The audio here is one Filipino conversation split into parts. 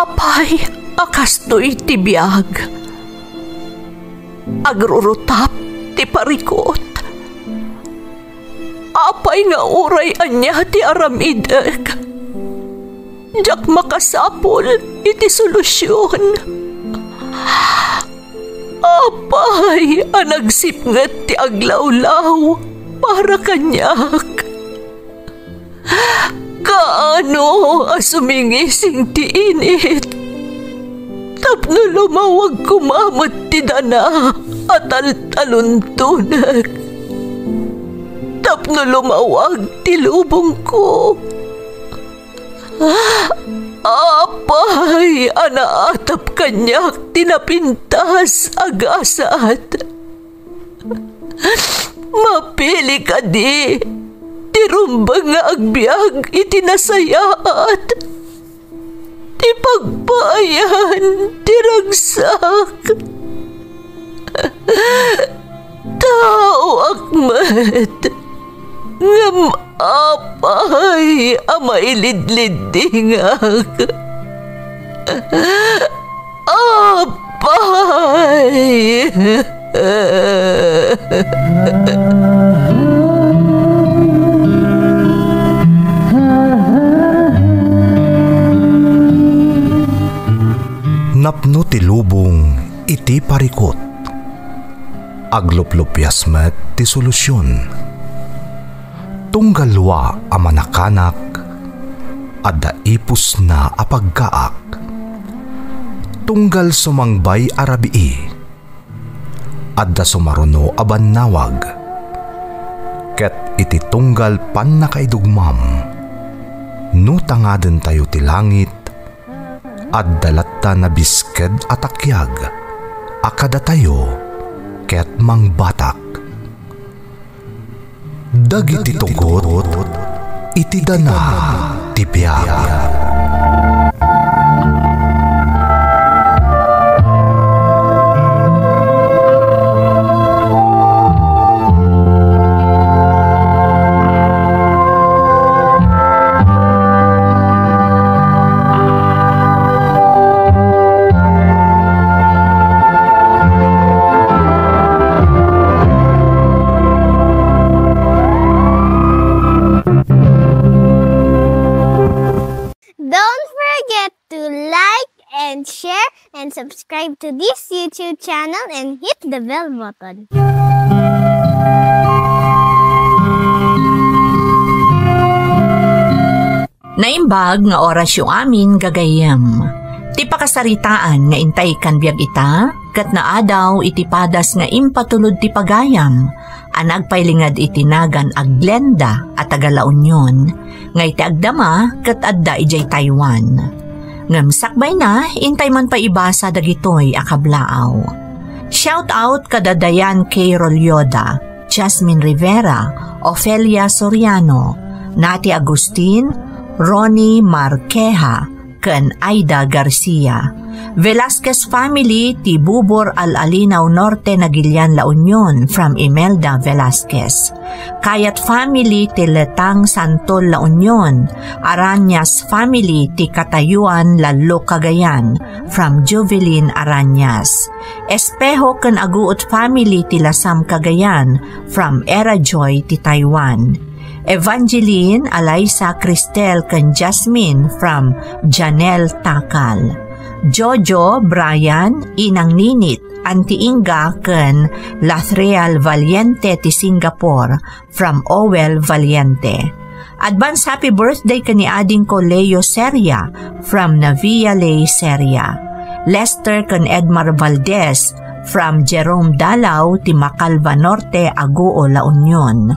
Apay, akastoy ti biyag. Agrurutap ti parikot. Apay nga uray anya ti aramidek. Jak makasapol iti solusyon. Apay, anagsipnget ti aglawlaw para kanyak. Kaano asumingising ti init. Tapno lumawag kumamot ti dana at taluntunak. Tapno lumawag ti lubong ko. Apay, anaatap kanyak tinapintas agasat. Mapili ka di, tirumbang nga agbyag itinasayaat. Ti pagbayan, tiragsak. Tao akmat, ngam apay, amailidlidingak. Apay. Napno ti lubong iti parikot. Agluplupyas met ti solusyon. Tunggalwa a manakanak adda ipus na apagkaak. Tunggal sumangbay arabii adda sumaruno a bannawag. Ket iti tunggal pan nakaidugmam no tangaden tayo ti langit adda latta na bisked atakyag akada tayo ket mangbatak. Dagiti tugot iti dana ti biag. And subscribe to this YouTube channel and hit the bell button. Naimbag nga oras yung amin gagayam. Ti pakasaritaan nga intay kan biag ita, kat naadaw iti padas nga impatulod ti pagayam, anagpailingad itinagan ag Glenda at Tagala Union, nga iti agdama kat adda ijay Taiwan. Ngamsakbay na, intay man pa ibasa dagitoy akablaaw. Shout out kada Dayan K. Rolyoda, Jasmine Rivera, Ofelia Soriano, Nati Agustin, Ronnie Marqueja, ken Aida Garcia. Velasquez family ti Bubor Al-Alinaw Norte Nagilian La Union from Imelda Velasquez. Kayat family ti Letang Santol La Union. Aranyas family ti Katayuan Lalo Cagayan from Juvelin Aranyas. Espejo ken Aguot family ti Lasam Cagayan from Era Joy ti Taiwan. Evangeline, Alaysa, Cristel ken Jasmine from Janelle Takal. Jojo, Brian, Inang Ninit, Auntie Inga ken Lathreal Valiente ti Singapore from Owel Valiente. Advance happy birthday kani ading ko Leo Seria from Navia Ley Seria. Lester ken Edmar Valdez from Jerome Dalao ti Macalva Norte, Aguo, La Union.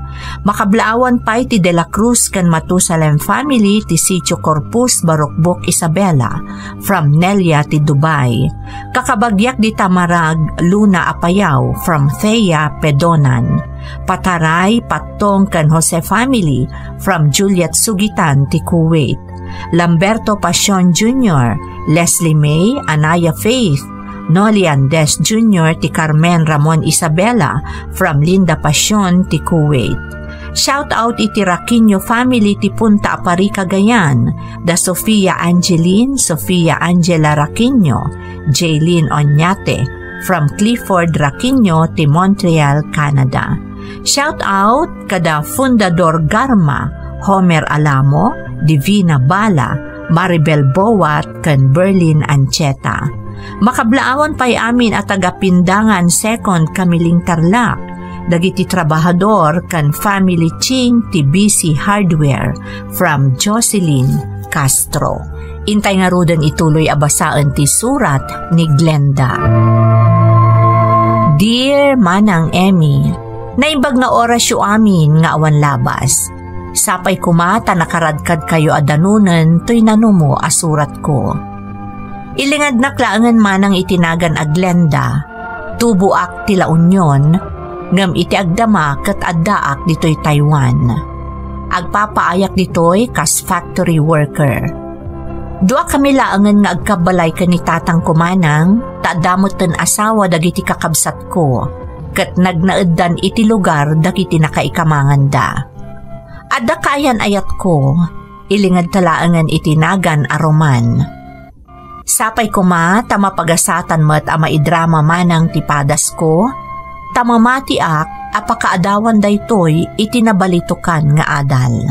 Makablaawan pa ti De La Cruz ken Matusalem family ti Sitio Corpus, Barokbok, Isabela from Nelia ti Dubai. Kakabagyak di Tamarag, Luna Apayaw from Thea, Pedonan. Pataray, Patong ken Jose family from Juliet Sugitan ti Kuwait. Lamberto Pasion Jr., Leslie May, Anaya Faith, Noli Andes Jr. ti Carmen Ramon Isabela from Linda Pasion ti Kuwait. Shout out iti Raquino family ti Punta Apari Cagayan, da Sofia Angeline, Sofia Angela Raquino, Jaylene Onyate, from Clifford Raquino ti Montreal, Canada. Shout out kada Fundador Garma, Homer Alamo, Divina Bala, Maribel Bowat, kan Berlin Ancheta. Makablaawan pa'y amin at tagapindangan 2nd Kamiling Tarlac, dagiti trabahador kan Family Ching ti BC Hardware, from Jocelyn Castro. Intay nga rudan ituloy abasaan ti surat ni Glenda. Dear Manang Emmy, naibag na oras yu amin nga awan labas. Sapay kumata nakaradkad kayo adanunan to'y nanumo asurat ko. Ilingad na klaangan manang itinagan a Glenda, tubuak ti La Union, ngam iti agdama ket addaak ditoy Taiwan. Agpapaayak ditoy kas factory worker. Dua kami laangan nga agkabalay ka ni tatang kumanang, taadamot ten asawa dagiti kakabsat ko, ket nagnaeddan iti lugar dagiti nakaikamangan da. Adda kayan ayat ko, ilingad talaangan itinagan aroman. Sapay kuma, tamapagasatan mo't amaidrama manang tipadas ko, tamamatiak, apakaadawan daytoy itinabalitukan nga adal.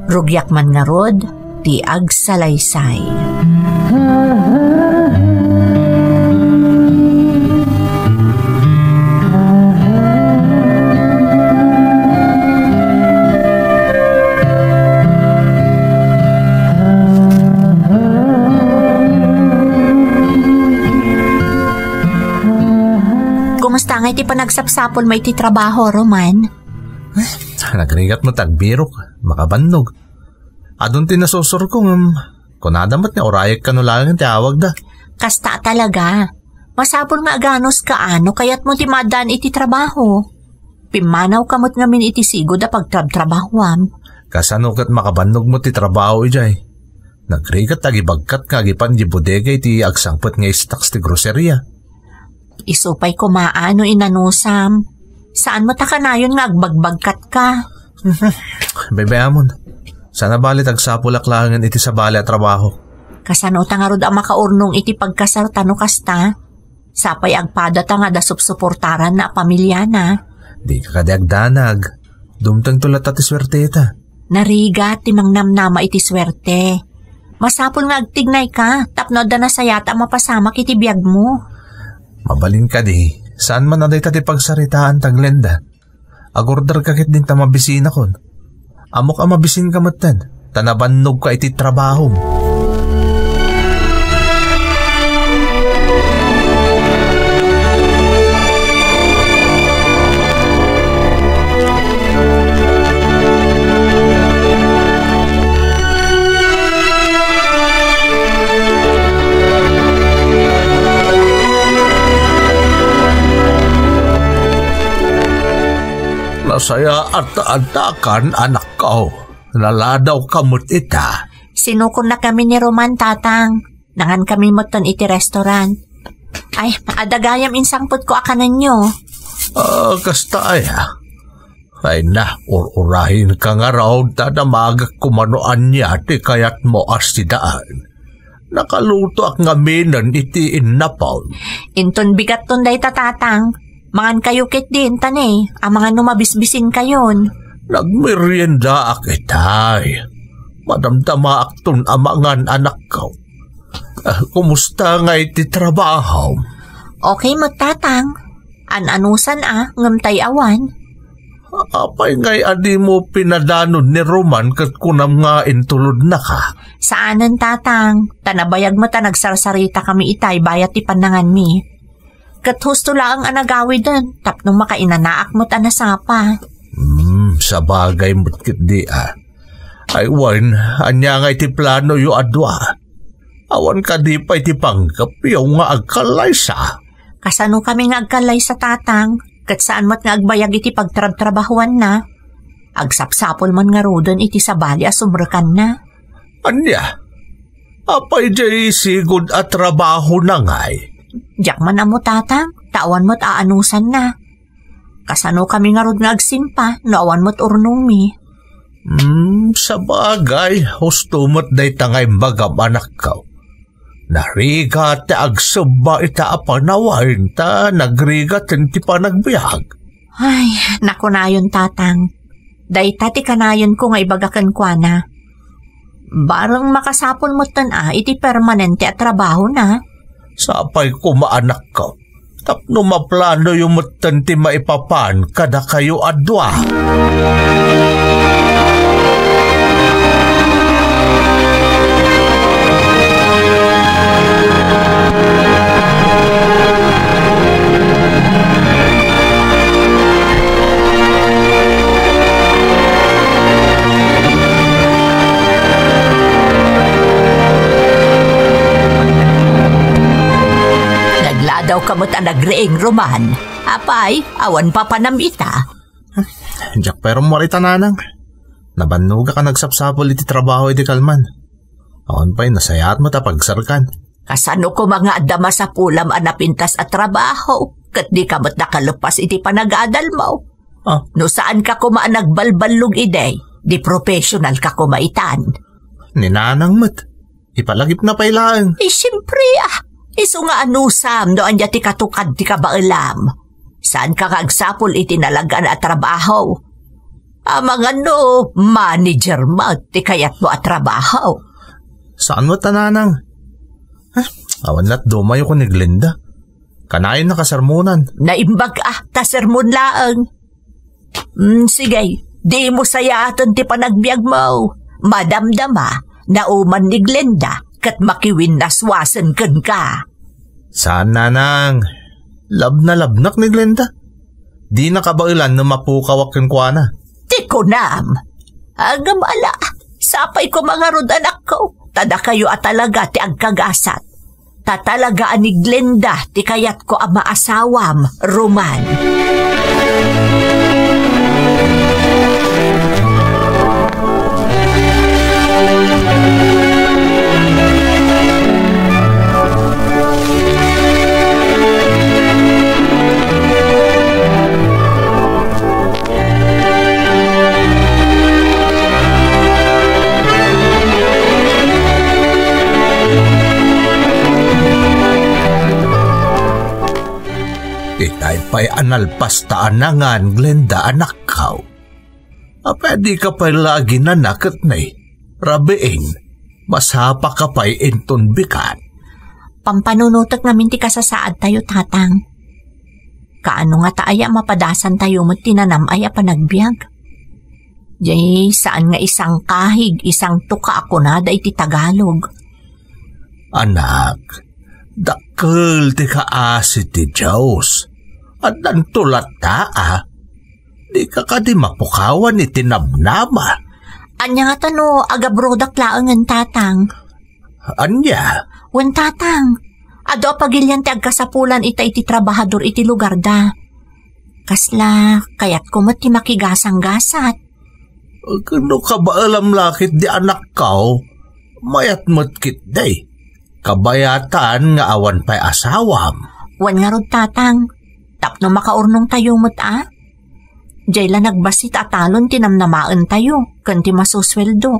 Rugyak man nga rod, ti agsalaysay. Kumusta nga iti panagsapsapol may iti trabaho, Roman? Nagrigat mo tagbirok, makabannog. Adun tinasosor ko kunadamat niya orayak ka no lang ti awag da. Kasta talaga. Masapol nga aganos kaano kayat mo ti madan iti trabaho. Pimanaw kamot ngamin iti sigod a pagtrab-trabahwam. Kasano kat makabannog mo ti trabaho ijay. Nagrigat tagibagkat kagipan di bodega iti agsangpet nga stocks ti groceria. Isupay kumaano inanusam. Saan mo takanayon nga agbagbagkat ka? Bebeamon, sana balit agsapulaklangan iti sa bali at trabaho. Kasano nga rod ang makaurnong iti pagkasarta no kasta? Sapay agpadata nga da supsuportaran na pamilya na. Di ka kadagdanag. Dumtang tulat at iswerteta. Nariga, timang namnama iti swerte. Masapul nga agtignay ka, tapno da na sayata mapasamak iti biyag mo. Mabalin ka di, saan man aday tati pagsaritaan ta Glenda? Agorder kakit din ta mabisina kon. Amok ang mabisin ka matan, tanabannog ka iti trabaho. Saya at-atakan anak ko. Naladaw kamot ita. Sinukon na kami ni Roman, tatang. Nangan kami moton iti restaurant. Ay, adagayam insangpot ko akanan nyo. Kasta ay ha. Ay na, urahin ka nga raw tadamagak kumanoan niya ti kayat mo asidaan. Nakaluto ak ngaminan iti inapaw. Inton bigat ton day tatang. Mangan kayo kit din, tanay. Ang mga numabisbisin kayon. Nagmerienda ak itay. Madamdama ak ton amangan anak ko. Kumusta nga iti trabaho? Okay, magtatang. An-anusan ngamtay awan. Apay ngay adi mo pinadanon ni Roman kat kunam nga intulod na ka. Saanan, tatang? Tanabayag mo ta nagsarsarita kami itay bayat ipanangan mi. Kat husto lang ang anagawi dun, tapno makainanaak mo't anasapa. Sa bagay mo't kit di Ay wan, anya nga iti plano yu adwa. Awan ka di pa iti panggap yung nga agkalay sa. Kasano kami nga agkalay sa tatang, kat saan mo't nga agbayag iti pagtrab-trabahuan na. Agsapsapol man nga rodon iti sabali asumrakan na. Anya, apay jay sigod at trabaho na ngay. Diyak man amo tatang, tawan mo't aanusan na. Kasano kami nga rod nga agsimpa, naawan mo't urnumi. Sa bagay, husto mo't day tangay bagam anak ka. Nariga ta agsaba ita apanawain ta, nagriga ti pa nagbiag. Ay, naku na yun, tatang. Day tati kanayon ko nga ibagakan kwa na. Barang makasapol mo iti permanente at trabaho na. Sapay ko maanak ka. Tapno maplano yung mutan ti maipapan kada kayo adwa. Daw kamot ang nagreeng roman. Apay, awan pa panamita. Jack, pero morita nanang. Nabanuga ka nagsapsapol iti trabaho iti kalman. Awan pa'y nasayat mo tapagsarkan. Kasano ko mga adama sa pulam anapintas at trabaho. Kat di kamot nakalupas iti panag-adal mo. No saan ka kuma nagbalbalog iday, di professional ka kumaitan. Ninanang mat. Ipalagip na pailaan. Siyempre Isu nga anusam no anya ti katukad ti kabailam. Saan ka kagsapol itinalagan at trabaho? Mga manager mo ti kayat mo at trabaho. Saan mo tananang? Awan lat dumayo ko ni Glenda. Kanayon na kasarmunan. Naimbag ta sermon laang. Sige, di mo sayatan ti panagbiag mo. Madamdama na uman ni Glenda kat makiwin naswasan kan ka. Saan nanang? Labnak ni Glenda. Di nakabailan na mapukawak kan kwa na. Tikunam. Agam ala, sapay ko mga rod anak ko. Tada kayo at talaga ti agkagasat. Tatalagaan ni Glenda ti kayat ko ang maasawam, Roman. Itay pa'y analpas taanangan, Glenda, anak kaw. Pwede ka pa'y lagi nanakit na'y rabiing. Masapa ka pa'y inton bikan. Pampanunutak namin ti kasasaad tayo, tatang. Kaano nga taaya mapadasan tayo mo tinanam ay panagbiag? Jay, saan nga isang kahig, isang tuka ako na da iti Tagalog. Anak, dakkel ti kaasi ti Diyos. At nantulat di ka di mapukawan iti nabnama. Anya nga tano, agabrodak laangan, tatang. Anya? Wan, tatang. Ado pagilyan ti agkasapulan iti trabahador iti lugar da. Kasla, kayat kumot ti makigasang-gasat. Kano ka ba alam lakit di anak kao? Mayat mo't kit day. Kabayatan nga awan pa'y asawam. Wan nga rod, tatang. Tapno makaurnong tayo mo't Jayla nagbasit atalon tinamnamaan tayo, kanti masusweldo.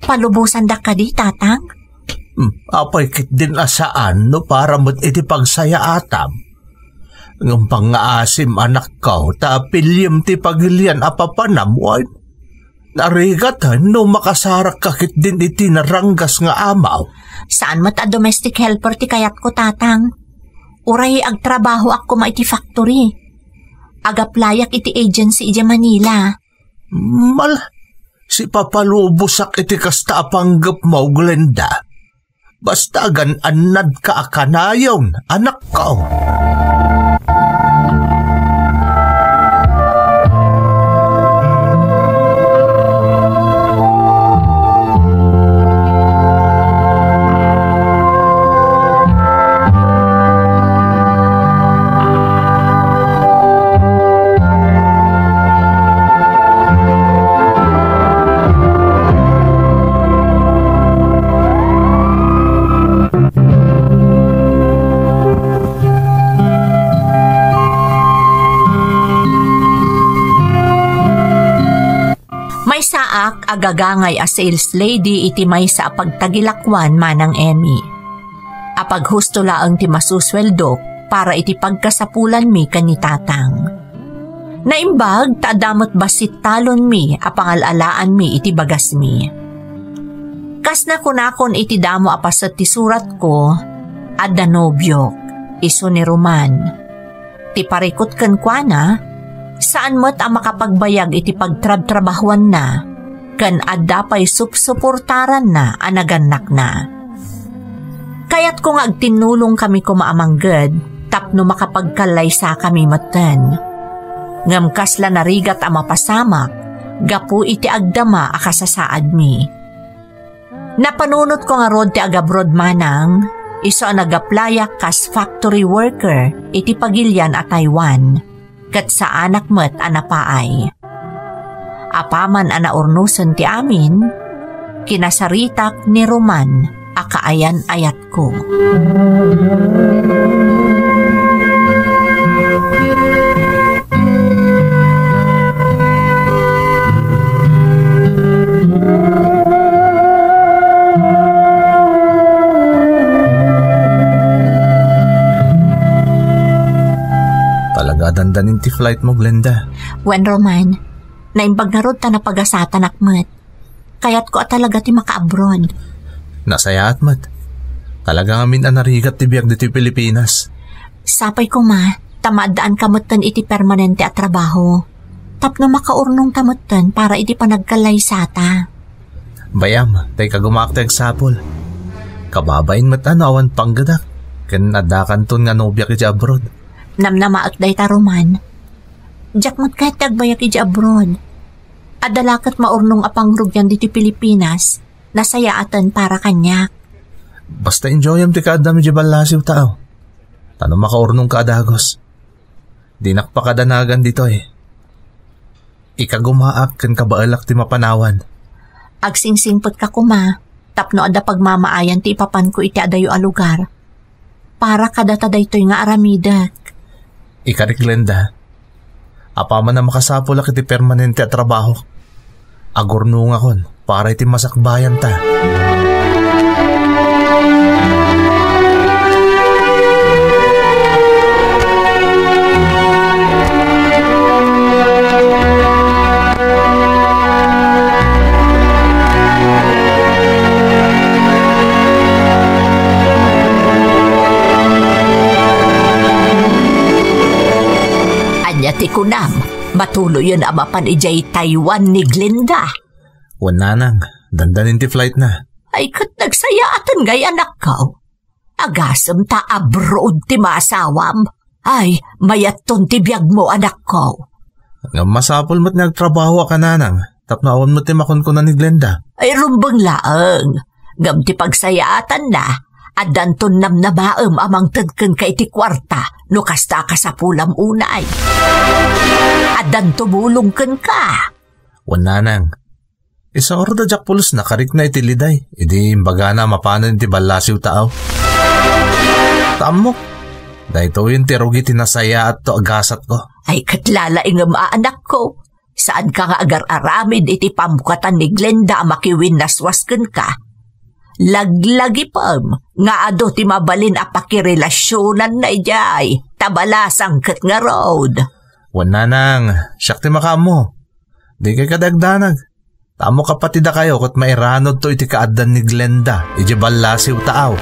Palubusan da ka di, tatang? Apay kit din asaan no para mo't iti pagsaya atam. Ng pangaasim anak kao, tapilyam ti pagilian apapanamuan. Narigatan no makasarak kakit din iti naranggas nga amaw. Saan mo't domestic helper ti kayat ko, tatang? Uray agtrabaho ako iti factory. Agaplayak iti agency iti Manila. Si papalubusak iti kasta apanggap mo, Glenda. Basta gan anad ka akanayon, anak ko. Saak agagangay a sales lady iti may sa pagtagilakwan manang Emmy. Apag husto laang ti masusweldo para iti pagkasapulan mi kanitatang. Naimbag taadamot basit talon mi a pangalalaan mi iti bagas mi. Kas na kunakon iti damo apasat ti surat ko, adda nobyok, iso ni Roman. Ti parikot ken kuana, saan mo't ang makapagbayag iti pagtrab-trabahuan na, ken adda pa'y supsuportaran na anaganak na. Kaya't kung agtinulong kami kumaamangged, tapno makapagkalay sa kami matan. Ngamkas la narigat ang mapasamak, gapu iti agdama akasasaad mi. Napanunot ko nga rod ti agabrod manang, iso ang nagaplayak kas factory worker iti pagilyan at Taiwan, kat sa anak met anapaay. Apaman anaurnusan ti amin, kinasaritak ni Roman akaayan ayat ko. Talaga dandanin ti flight mo, Glenda. Wen Roman, naimbag na rod ta na pagasatan akmat. Kaya't ko talaga ti makaabron. Nasaya atmat. Talaga amin anarigat ti biag dito Pilipinas. Sapay ko ma, tamadaan kamutan iti permanente at trabaho. Tapno makaurnong kamutan para iti panagkalay sata. Bayam, tay kagumaktag sapol. Kababain matan awan panggadak. Ken adakan ton nga nobyak iti abroad. Namnamaak day ta Roman. Jakmat kahit tagbayak iti abroad. Adalakat maurnong apangrugyan diti Pilipinas, nasayaatan para kanyak. Basta enjoyam ti kaadam iti balasiw tao. Tano makaurnong kaadagos. Di nakpakadanagan dito eh. Ikagumaak ken kabaalak ti mapanawan. Agsingsingpot ka kuma, tapno ada pagmamaayan ti ipapan ko iti adayo a lugar. Para kadata daytoy nga aramidak. Ikarik Glenda, apaman na makasapulak iti permanente at trabaho. Agurnung akon para iti masakbayan ta. Ti kunam, matuloy yun amapan ijay Taiwan ni Glenda. Wananang, dandanin ti flight na. Ay kat nagsayaatan gay anak ko. Agasam ta abroad ti masawam. Ay, mayat ton ti biyag mo anak ko. Nga masapol mo't nagtrabaho ka nanang, tapnaon mo ti makunkunan ni Glenda. Ay rumbang laang, ngam ti pagsayaatan na, adanton nam nabaam amang tadken kay ti kwarta no kasta ka sa pulam unay. Adan tumulong ken ka. Wananang, isa oro da jak pulos nakarik na itiliday. Idi imbaga na mapanan ti balasiw tao. Tamok, dahito yun ti rugi tinasaya at to agasat ko. Ay katlala ingam anak ko. Saan ka nga agar-aramid iti pamukatan ni Glenda makiwin naswas ken ka. Laglagi pam, nga ado ti mabalin a pakirelasyonan na ijay, tabalasang ket nga road. Wananang, siyak ti makamo. Di kay kadagdanag. Tamo kapatida kayo kat mairanod to iti kaadan ni Glenda, iti balasiw taaw.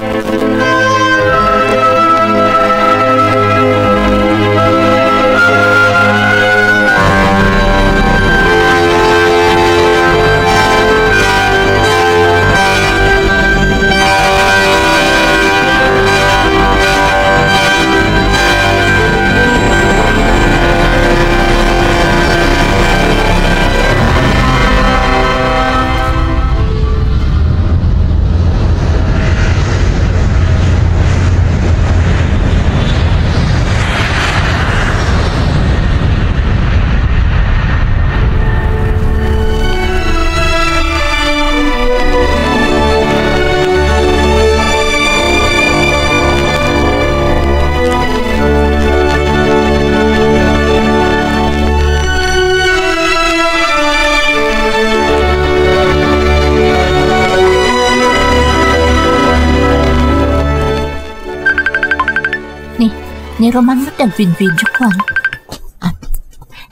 ni Roman mo nag-video call.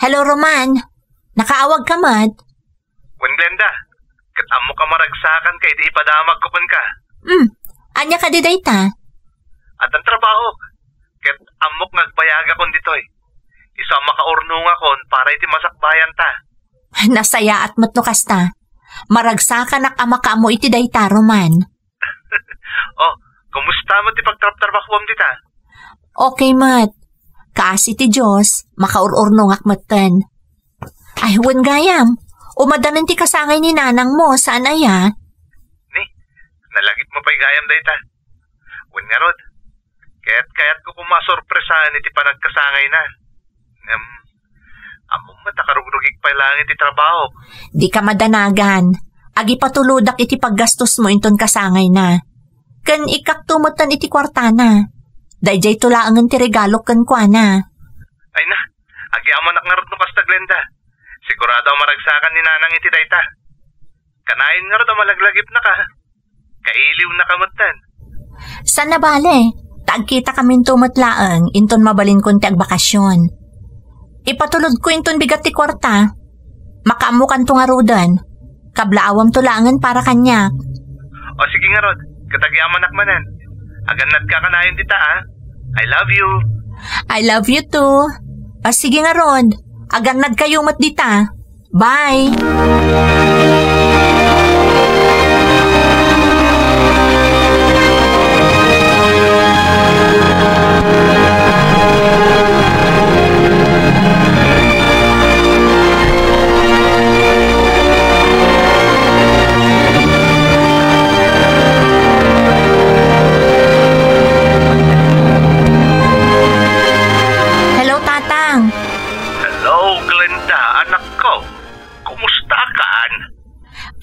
Hello, Roman. Nakaawag ka, Mad? Wen Glenda, katamo ka maragsakan kay di ipadamag ko ka. Anya ka di dayta? At ang trabaho, ket amok nagbayag akon ditoy. Isa makaurnong akon para iti masakbayan ta. Nasaya at matno kasta. Maragsakan ak ama ka mo iti dayta, Roman. Oh, kumusta mo ti pagtrap-trabahuam dita? Okay, Mat. Kaasi ti Diyos, makaururnong ak matan. Ay, wen gayam. Umadanan ti kasangay ni nanang mo, saan aya? Ni, nalagit mo pa'y gayam dayta. Wen nga rod, kaya't ko kumasorpresahan iti panagkasangay na. Among matakarugrugig pa lang iti trabaho. Di ka madanagan. Agi patuludak iti paggastos mo inton kasangay na. Kan ikaktumutan iti kwartana. Dayjay tulaangan ti regalo kan kwa na. Ay na, agi amanak nga rod no kasta Glenda. Sigurado maragsakan ni nanang iti dayta. Kanain nga rod malaglagip na ka. Kailiw na kamutan. San na bale? Tagkita kamin tumatlaang inton mabalin kon ti agbakasyon. Ipatulod ko inton bigat ti kwarta. Makaamukan to nga rodan. Kablaawam tulaangan para kanya. O sige nga rod, katagyaman nakmanan. Aganad ka kanayin dita I love you. I love you too. O sige nga rod, aganad kayo mat dita. Bye.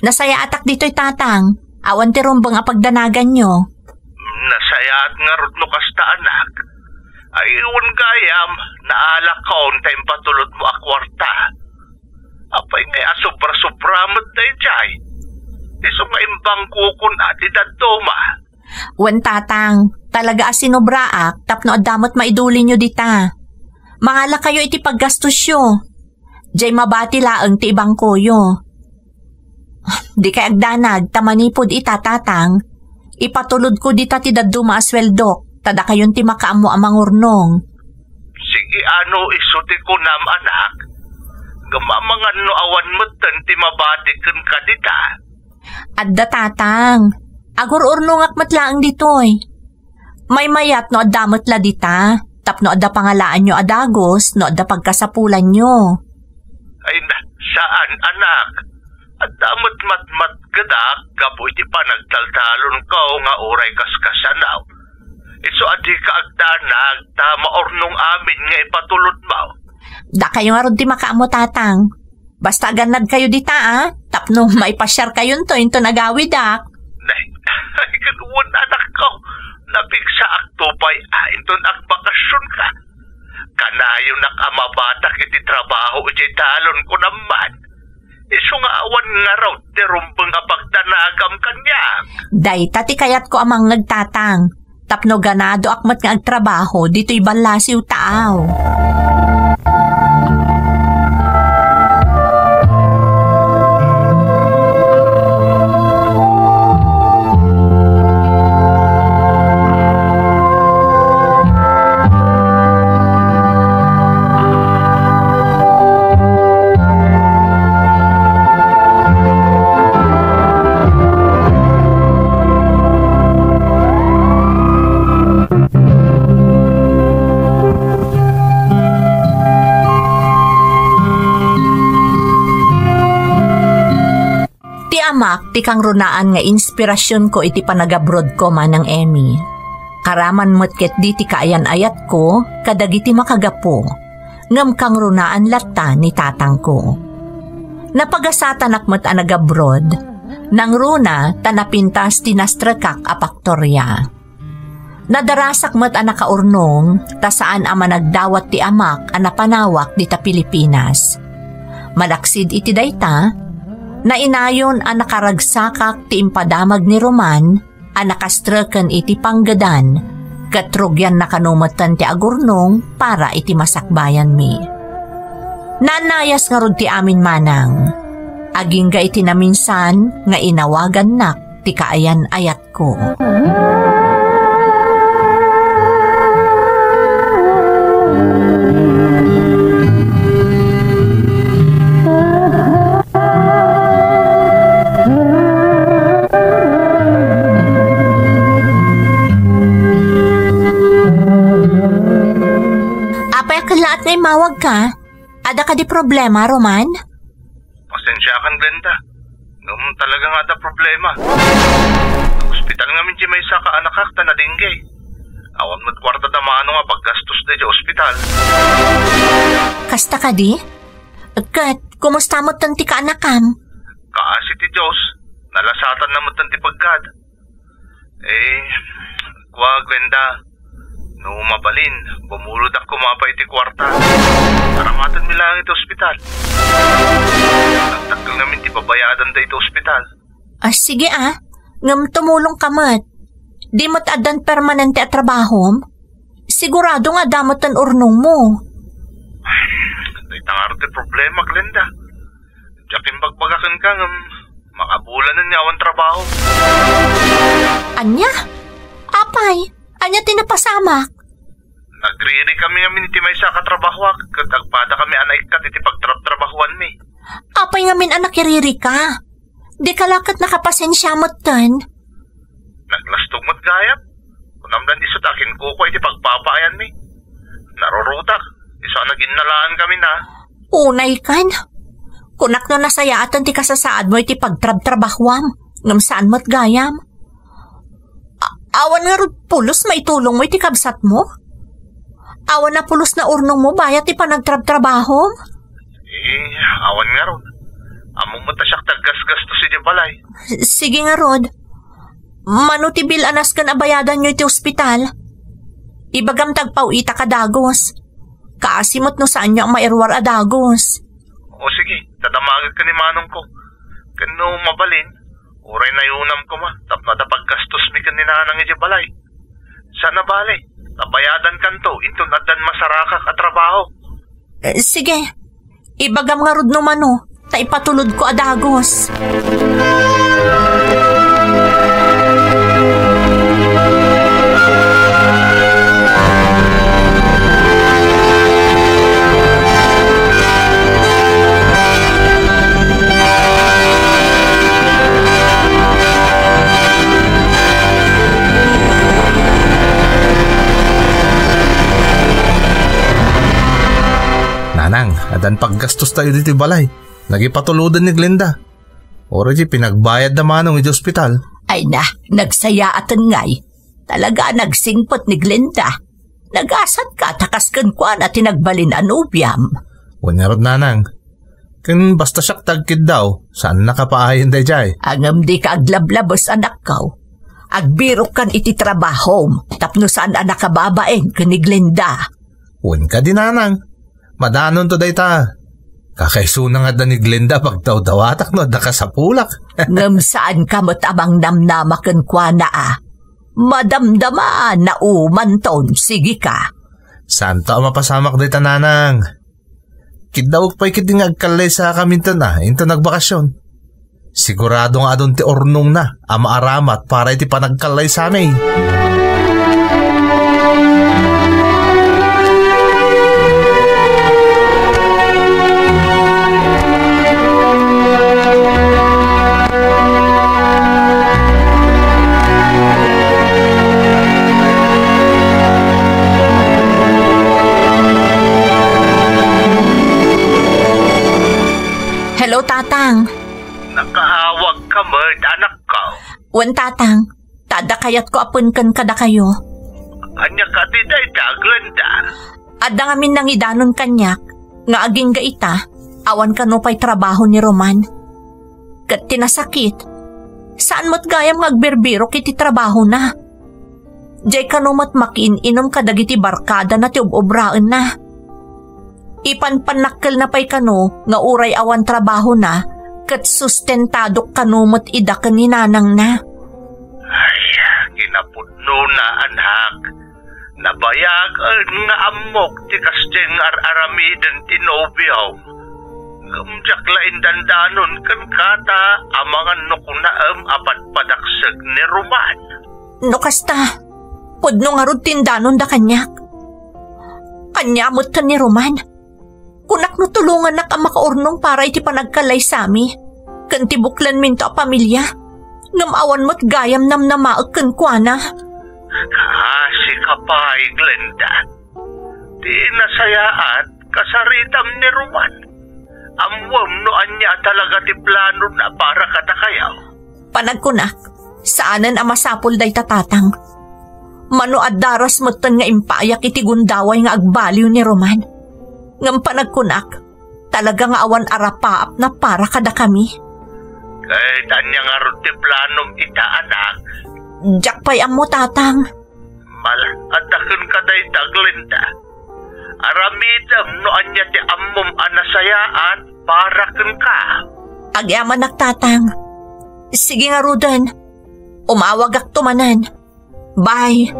Nasaya atak dito'y tatang. Awan ti rumbang apagdanagan nyo. Nasaya at nga rod no kasta anak. Ayun gayam, naalak kaon tayong patulod mo akwarta. Apay ngay asobra-sobramot na ijay. Iso nga imbang kukun at idadoma. Wan tatang, talaga asinobraak tapno adamot maiduli nyo dita. Mangala kayo iti paggastos yo. Jay mabati laang ti ibang kuyo. Di kay agdanag, tamanipod itatatang. Ipatulod ko dita ti daduma asweldok, tada kayon ti makaamo amang urnong. Sige ano isuti ko nam anak. Gamamangan no awan mutan ti mabatikan ka dita. Adda tatang, agur urnong akmatlaang ditoy. May mayat no adamot la dita, tapno adda pangalaan nyo adagos, no adda pagkasapulan nyo. Ay na, saan anak? At damot matmat gadak, kapo iti panagtaltalon ka nga oray kaskasanaw. Iso adi ka agdanag, tama ornong amin nga ipatulod mo. Da kayo nga ron di makaamo tatang. Basta ganad kayo dita tapno maipasyar kayon to into nagawidak. Nay, kanuwan anak ko, napigsa aktupay inton agbakasyon ka. Kanayon nakamabatak iti trabaho iti talon ko naman. Iso nga awan nga raw, terumpang apagdanagam kanya. Day, tati kayat ko amang nagtatang. Tapno ganado akmat nga agtrabaho, dito'y balasiw taaw. Ti kang runaan nga inspirasyon ko iti panagabroad ko manang Emmy. Karaman mo't ket di ti kaayan ayat ko, kadagiti makagapo. Ngam kang runaan latta ni tatang ko. Napagasatan akmat anagabroad, nang runa tanapintas tinastrekak apaktorya. Nadarasak mat anakaurnong, tasaan ama nagdawat ti amak anapanawak di ta Pilipinas. Malaksid iti dayta, na inayon ang nakaragsakak ti impadamag ni Roman ang nakastrakan iti panggadan Katrugyan na kanumatan ti agurnong para iti masakbayan mi. Nanayas nga rod ti amin manang. Aging ga iti naminsan nga inawagan nak ti kaayan ayat ko. Laat na imawag ka? Ada ka di problema, Roman? Pasensya kan, Glenda. Ngam talaga nga da problema. Hospital nga min may sa kaanak kakta na dinggay. Awan mo't kwarta da maano nga paggastos da di hospital. Kasta ka di? Kat, kumusta mo tanti ka anakam? Kaasi ti Diyos, nalasatan na mo tanti pagkad. Glenda, no mabalin, bumulod ak kumapay ti kwarta. Karamatan mi lang iti ospital. Nagtagal namin ti pabayadan da iti ospital. Sige ngam tumulong ka mat. Di mo't adan permanente at trabahom? Sigurado nga damot ang urnong mo. Ay, tangar ti problema, Glenda. Diyakin bagbagakan ka ngam makabulan na niya awan trabaho. Anya? Apay? Anya tinapasamak? Nagriri kami ngamin iti may sa katrabahwak. Katagpada kami anay kat iti pagtrabahuan mi. Apay ngamin anak iriri ka. Di kalakat nakapasensya mo't tan. Naglastog mo't gayap. Kunamdan isot akin kuko iti pagpapayan mi. Narurutak. Isa naginnalaan kami na. Unay kan. Kunak no nasayaatan ti kasasaad mo iti pagtrabahwam. Ngam saan mo't gayam. Awan nga rod pulos maitulong mo iti kabsat mo? Awan na pulos na urnong mo bayat ti panagtrabahom? Awan nga rod. Among matasyak taggasgasto si di balay. Sige nga rod. Mano ti bil anas kan abayadan nyo iti ospital? Ibagam tagpaw ita ka dagos. Kaasimot no saan nyo ang mairwar a dagos. O sige, tadamagad ka ni manong ko. Kano mabalin? Uray na yunam ko ma, tapno da paggastos mi kanina nang iti balay. Sana bale, tabayadan kanto, into nadan masarakak at trabaho. Sige, ibagam nga rod no mano, ta ipatulod ko adagos. Nanang, adan paggastos tayo dito balay. Nagipatuludan ni Glenda. Ora di pinagbayad na manong iti ospital. Ay na, nagsaya atan ngay. Talaga nagsingpot ni Glenda. Nagasat ka, takaskan kwa na tinagbalin anubyam. Wanyarod nanang. Kan basta siyak tagkid daw, saan nakapaahin day jay? Angam di ka aglablabos anak kaw. Agbirok kan iti trabahom, tapno saan anak kababaeng ka ni Glenda. Wan ka din nanang. Madanon to day ta. Kakaisuna nga da ni Glenda pagdaw-dawatak no da ka sa pulak. Ngam saan ka mo't abang namnamakan kwa na Madamdama na umanton, sige ka. Saan to mapasamak day ta nanang? Kidawag pa'y kiting agkalay sa kaminto na, into nagbakasyon. Sigurado nga adon ti ornong na, ama aramat para iti panagkalay sa amin. Hello, Tatang. Nakahawag ka, Mert, anak ka. Wan, Tatang. Tada kayat ko apunkan kada kayo. Anya ka di day ta, Glenda. Ada nga min nang idanon kanyak, nga aging gaita, awan kanupay trabaho ni Roman. Kat tinasakit. Saan mo't gayam nga agberbiro kiti trabaho na? Diyay kanumat makin inom kadagiti barkada na tiubobraan na. Ipanpanakkel na pa'y kano nga uray awan trabaho na kat sustentadok kanumot idakan ni nanang na. Ay, ginapudno na, anak. Nabayagan nga amok ti kasdeng aramiden ti nobyaw. Gamjak lain dandanon kan kata amangan no kunaam apat padaksag ni Roman. No kasta, pudno nga rod tindanon da kanyak. Kanyamot ka ni Roman. Kunak no tulungan na ka makaurnong para iti panagkalay sami. Kantibuklan minto a pamilya. Ngamawan mo't gayam nam namaag kan kuana. Kasi kapay, Glenda. Di nasayaat kasaritam ni Roman. Amwam no anya talaga ti plano na para katakayaw. Panagkunak, saanan ang masapol day tatatang. Mano at daras mo't nga impayak iti gundaway nga agbaliw ni Roman. Ngam panagkunak, talaga nga awan arapaap na para kada kami. Kahit anya nga rin planom ita anak. Jakpay amo tatang. Malakadakan ka day Glenda. Aramidam no anya ti ammom anasayaan para ken ka. Agyaman nagtatang. Sige nga Rudan, umawag ak tumanan. Bye.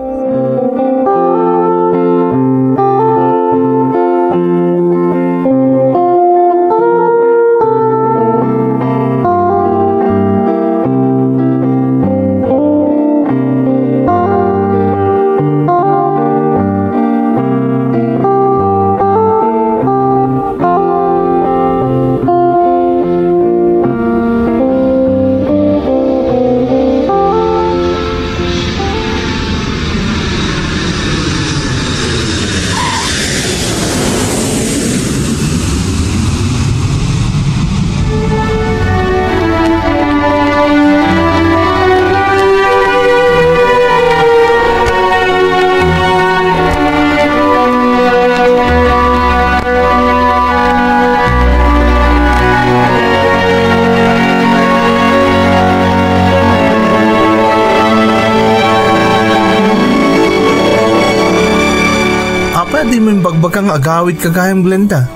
Di mo yung bagbakang agawid kagayam, Glenda.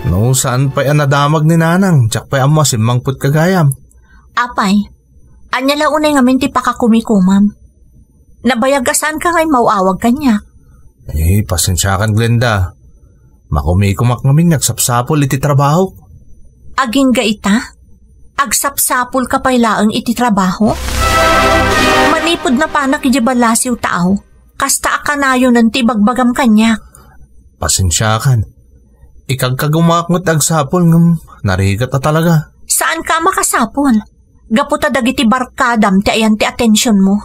No, saan pa'y anadamag ni nanang, tsak pa'y amo simangput kagayam. Apay, anya launay nga minti pakakumikumam. Nabayagasan ka nga'y mauawag kanya. Pasensyakan, Glenda. Makumikumak ngamin nagsapsapol iti trabaho. Aging gaita? Agsapsapol ka pa'y laang iti trabaho? Manipod na panak ijabalasiw tao, kasta akanayo ng tibagbagam kanya. Pasensyakan. Ikagkagumakngot agsapol ng narigat na talaga. Saan ka makasapol? Gaputa dagiti barkadam ti ayan ti atensyon mo.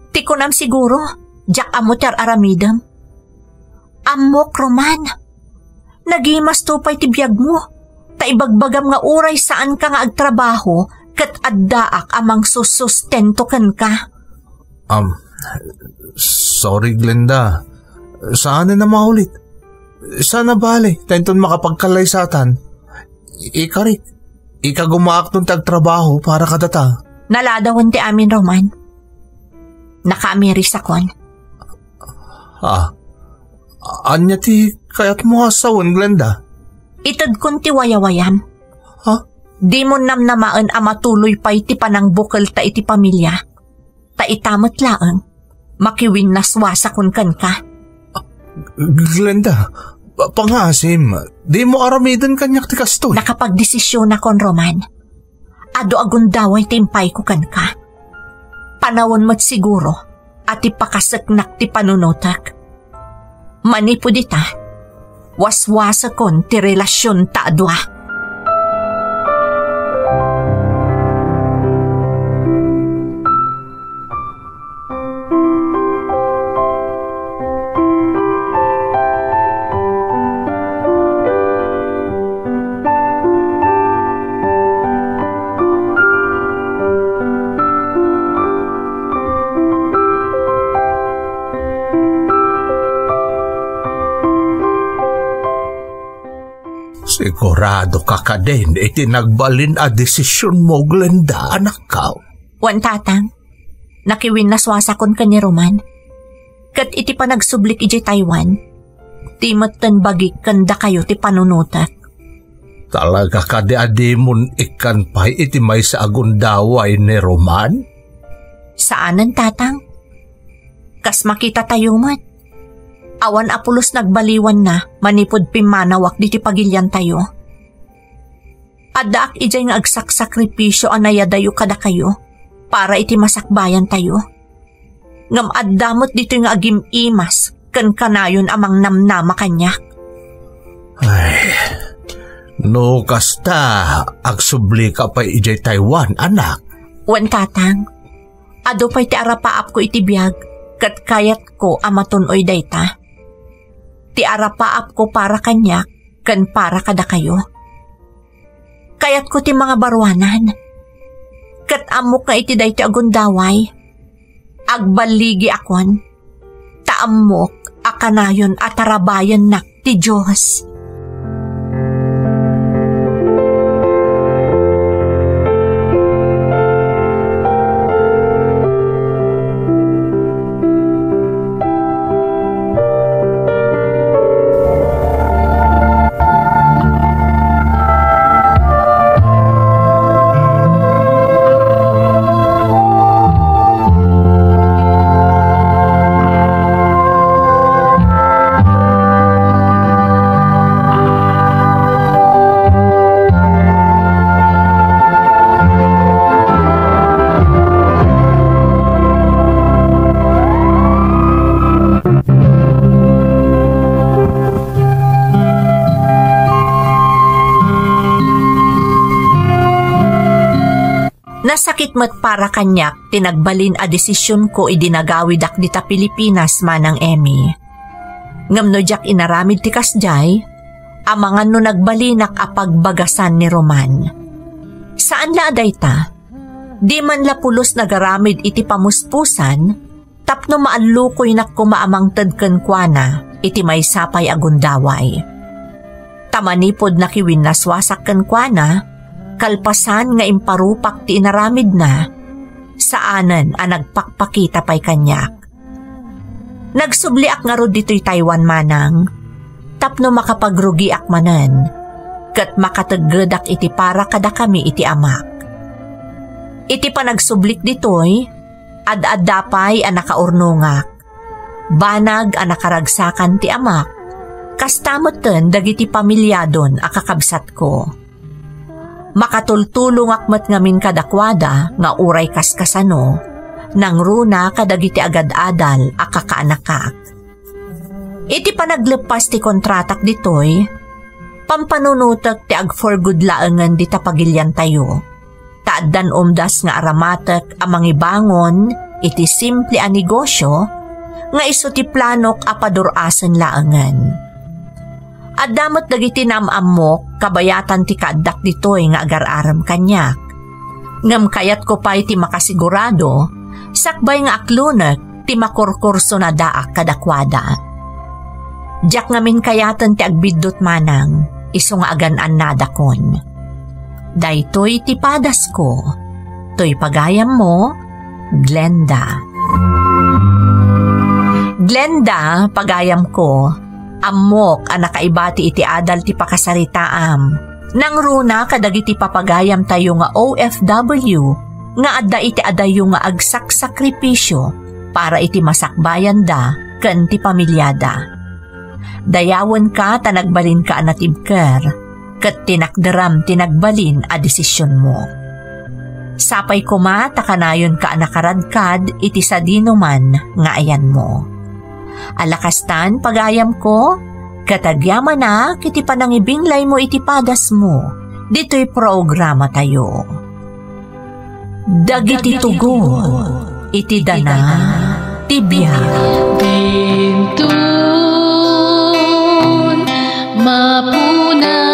Ti kunam siguro, jak amo ti aramidam. Amok, Roman. Nagimas tupay ti biyag mo. Ta ibagbagam nga uray saan ka nga agtrabaho kat addaak amang susustento kan ka. Sorry, Glenda. Saan na maulit? Sana bale, tayo makapagkalay satan. Ikarit, ikagumaak nung tagtrabaho para kadata. Naladawan ti amin, Roman. Naka-Ameris akon. Anya ti kayat mo asawan, Glenda? Itad kun ti wayawayam. Ha? Di mo namnamaan amatuloy pa iti panang bukal ta iti pamilya. Ta itamot laang, makiwin naswasa kun kan ka. Glenda, pangasim, di mo aramidan kanyak ti kastoy. Nakapagdesisyon akon, Roman. Ado agundaway timpay ko kan ka. Panawon mo't siguro at ipakasaknak ti panunotak. Manipo dita, waswasa kon ti relasyon ta adwa. Sigurado ka ka din, itinagbalin a desisyon mo, Glenda, anak ka. Wan tatang, nakiwin naswasakon ka ni Roman. Kat iti pa nagsublik iji Taiwan, timat tan bagik kanda kayo ti panunutak. Talaga ka di adimon ikan pa'y iti may sa agundaway ni Roman? Saanan tatang? Kas makita tayo mat. Awan apulos nagbaliwan na, manipod pimanawak diti pagilyan tayo. Adda ak ijay nga agsak-sakripisyo anayadayo kada kayo, para iti masakbayan tayo. Ngam addamot dito nga agim imas, kan kanayon amang namnama kanyak. Ay, no kasta, agsubli ka pa ijay Taiwan, anak. Wan tatang, ado pa'y ti arapaap ko iti biyag, kat kayat ko amatunoy dayta. Ti arapaap ko para kanyak, kan para kada kayo. Kayat ko ti mga barwanan, kat amok nga iti dayti agundaway, agbaligi akon, taamok akanayon at tarabayan nak ti Diyos. Nasakit mat para kanyak, tinagbalin a desisyon ko idinagawidak dita Pilipinas manang Emmy. Ngam no jak inaramid ti kasjay, amangan no nagbalinak a pagbagasan ni Roman. Saan la aday ta? Di man la pulos nagaramid iti pamuspusan, tapno maallukoy nak kumaamang tadken kuana, iti may sapay agundaway. Tamanipod na kiwin naswasak ken kuana, kalpasan nga imparupak ti inaramid na, saanan a nagpakpakita pa'y kanyak. Nagsubliak nga ro dito'y Taiwan manang, tapno makapagrugiak manan, kat makataggedak iti para kada kami iti amak. Iti pa nagsublik dito'y, ad-addapay a nakaurnungak, banag a nakaragsakan ti amak, kastamoten dagiti pamilyadon a kakabsat ko. Makatultulong akmat ngamin kadakwada nga uray kaskasano, nang runa kadagiti agad-adal a kakaanakak. Iti panaglepas ti kontratak ditoy, pampanunutak ti agforgud laengan di tapagilyan tayo. Taaddan umdas nga aramatek amang ibangon iti simple a negosyo nga iso ti planok a padurasen laengan. At damot dagiti namamok, kabayatan ti kaaddak ditoy nga agar-aram kanyak. Ngam kayat ko pa'y ti makasigurado, sakbay nga aklunek ti makurkurso na daak kadakwada. Diyak ngamin kayatan ti agbiddot manang, iso nga agan-an nadakon. Daytoy ti padas ko, to'y pagayam mo, Glenda. Glenda, pagayam ko, amok ang nakaibati iti adal ti pakasaritaam. Nang runa kadagiti papagayam tayo nga OFW, nga adda iti adayo nga agsak-sakripisyo para iti masakbayan da ken ti pamilyada. Dayawan ka tanagbalin ka anatibker, ket tinakderam tinagbalin a desisyon mo. Sapay kuma takanayon ka nakaradkad iti sadino man nga ayan mo. Alakastan pagayam ko, katagyaman na kiti panangibinglay mo iti padas mo, dito'y programa tayo. Dagiti tugo, iti dana, tibya. Bintun, mapuna.